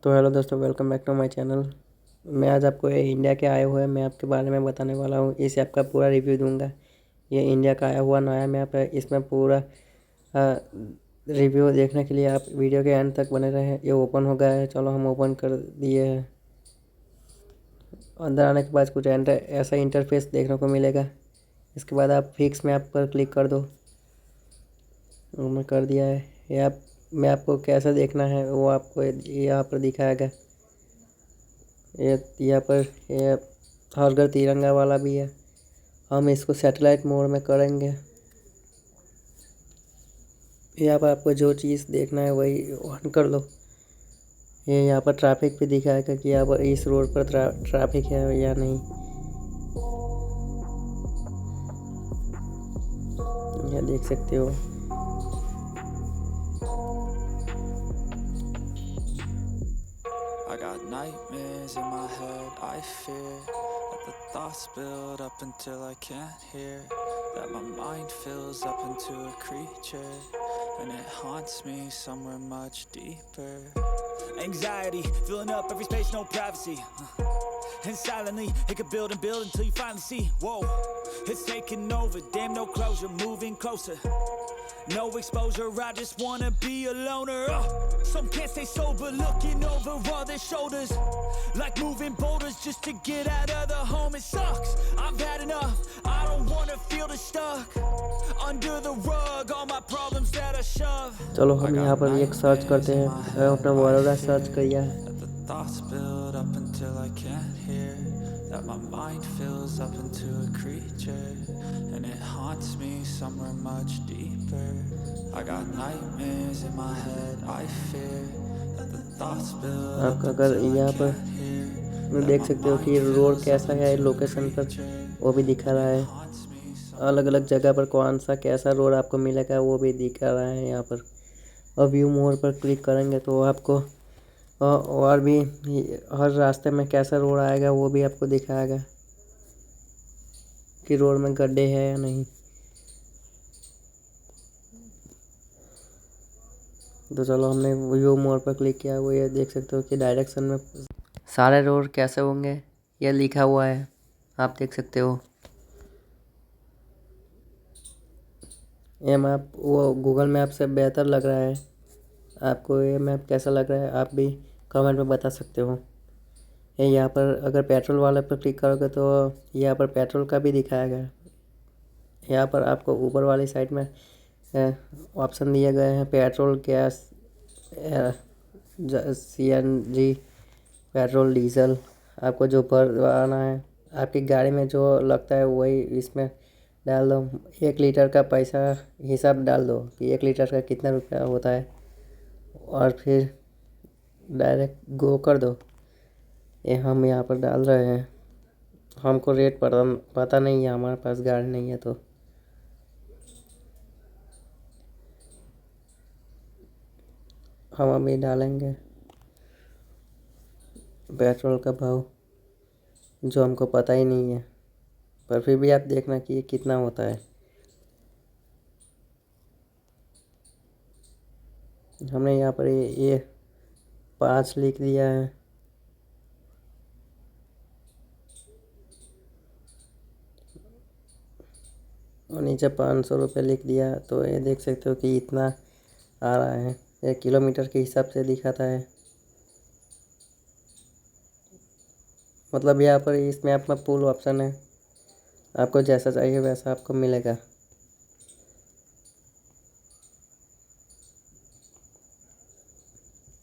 तो हेलो दोस्तों, welcome back to my channel. मैं आज आपको ये इंडिया के आए हुए मैप के बारे में बताने वाला हूँ। इस ऐप का पूरा रिव्यू दूंगा। ये इंडिया का आया हुआ नया मैप है। इसमें पूरा रिव्यू देखने के लिए आप वीडियो के एंड तक बने रहें। ये ओपन हो गया है, चलो हम ओपन कर दिए हैं। अंदर आने के बाद कुछ ऐसा इंटरफेस देखने को मिलेगा। इसके बाद आप फिक्स मैप पर क्लिक कर दो। मैं कर दिया है। ये आप मैप को कैसे देखना है वो आपको यहाँ पर दिखाएगा। ये यहाँ पर ये हर घर तिरंगा वाला भी है। हम इसको सैटेलाइट मोड में करेंगे। यहाँ पर आपको जो चीज़ देखना है वही ऑन कर लो। ये यहाँ पर ट्रैफिक भी दिखाएगा कि यहाँ पर इस रोड पर ट्रैफिक है या नहीं। ये देख सकते हो। I got nightmares in my head, I fear that the thoughts build up until I can't hear, that my mind fills up into a creature, and it haunts me somewhere much deeper. Anxiety, filling up every space, no privacy. And silently, it could build and build until you finally see, whoa, it's taking over, damn no closure, moving closer. No exposure, I just wanna be a loner. Some can't stay sober, looking over all their shoulders, like moving boulders just to get out of the home. It sucks, I've had enough, I don't wanna feel the stuck under the rug, all my problems that I shove. चलो हम यहाँ पर एक search करते हैं। मैं अपना Baroda search किया। Thoughts build up until I can't hear, that my mind fills up into a creature, and it haunts me somewhere much deeper. I got nightmares in my head, I fear that the thoughts build आप up अगर until I यहाँ पर can't hear, that देख my सकते हो कि mind road fills up कैसा है into a लोकेशन पर, creature, वो भी दिखा and रहा it है। haunts me अलग somewhere अलग जगह पर कौन सा कैसा रोड आपको मिलेगा वो भी दिखा रहा है यहाँ पर। और व्यू मोर पर क्लिक करेंगे तो आपको और भी हर रास्ते में कैसा रोड आएगा वो भी आपको दिखाएगा कि रोड में गड्ढे हैं या नहीं। तो चलो हमने व्यू मोर पर क्लिक किया। वो ये देख सकते हो कि डायरेक्शन में सारे रोड कैसे होंगे ये लिखा हुआ है, आप देख सकते हो। ये मैप वो गूगल मैप से बेहतर लग रहा है। आपको ये मैप कैसा लग रहा है आप भी कमेंट में बता सकते हो। ये यहाँ पर अगर पेट्रोल वाले पर क्लिक करोगे तो यहाँ पर पेट्रोल का भी दिखाएगा। यहाँ पर आपको ऊपर वाली साइड में ऑप्शन दिए गए हैं, petrol, gas, CNG, petrol, diesel. आपको जो भरवाना है आपकी गाड़ी में जो लगता है वही इसमें डाल दो। 1 लीटर का पैसा हिसाब डाल दो कि 1 लीटर का कितना रुपया होता है, और फिर डायरेक्ट गो कर दो। ये हम यहाँ पर डाल रहे हैं। हमको रेट पता नहीं है, हमारे पास गाड़ी नहीं है तो। हम अभी डालेंगे पेट्रोल का भाव, जो हमको पता ही नहीं है, पर फिर भी आप देखना कि ये कितना होता है। हमने यहाँ पर ये 5 लिख दिया है। और नीचे 500 रुपये लिख दिया। तो ये देख सकते हो कि इतना आ रहा है। ये किलोमीटर के हिसाब से दिखाता है। मतलब यहाँ पर इस मैप में फुल ऑप्शन है, आपको जैसा चाहिए वैसा आपको मिलेगा।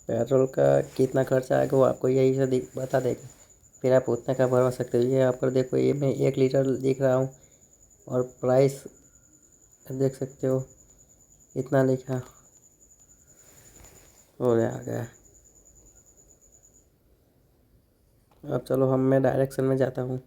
पेट्रोल का कितना खर्चा आएगा वो आपको यही से बता देगा, फिर आप उतने का भरवा सकते हो। ये यहाँ पर देखो, ये मैं 1 लीटर दिख रहा हूँ और प्राइस देख सकते हो इतना लिखा और आ गया। अब चलो मैं डायरेक्शन में जाता हूँ।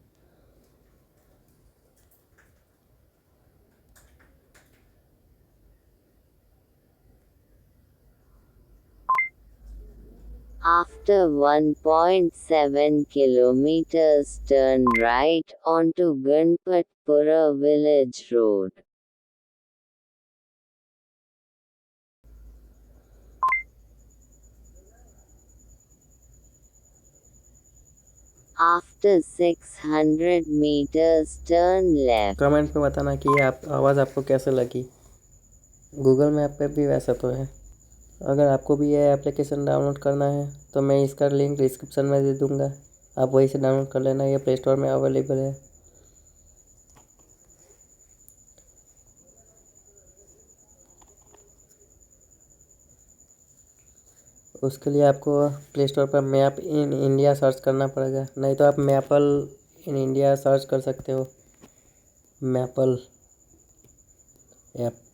After 1.7 kilometers, turn right onto Ganpatpura Village Road. After 600 meters, turn left. Comment में बताना कि ये आवाज़ आपको कैसे लगी। गूगल मैप पे भी वैसा तो है। अगर आपको भी ये एप्लीकेशन डाउनलोड करना है तो मैं इसका लिंक डिस्क्रिप्शन में दे दूँगा, आप वहीं से डाउनलोड कर लेना। ये प्ले स्टोर में अवेलेबल है। उसके लिए आपको प्ले स्टोर पर मैप इन इंडिया सर्च करना पड़ेगा, नहीं तो आप मैपल इन इंडिया सर्च कर सकते हो। Maple app.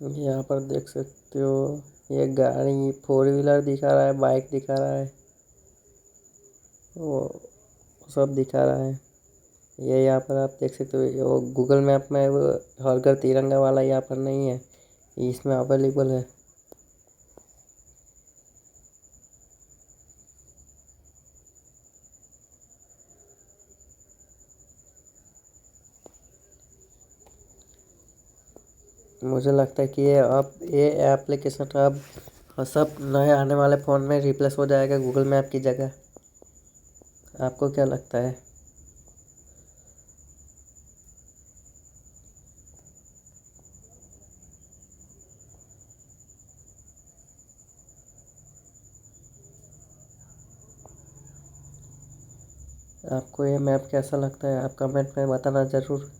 यहाँ पर देख सकते हो ये गाड़ी 4 व्हीलर दिखा रहा है, बाइक दिखा रहा है, वो सब दिखा रहा है। ये यहाँ पर आप देख सकते हो, वो गूगल मैप में वो हर घर तिरंगा वाला यहाँ पर नहीं है, इसमें अवेलेबल है। मुझे लगता है कि ये एप्लीकेशन अब सब नए आने वाले फ़ोन में रिप्लेस हो जाएगा गूगल मैप की जगह। आपको क्या लगता है? आपको ये मैप कैसा लगता है? आप कमेंट में बताना ज़रूर।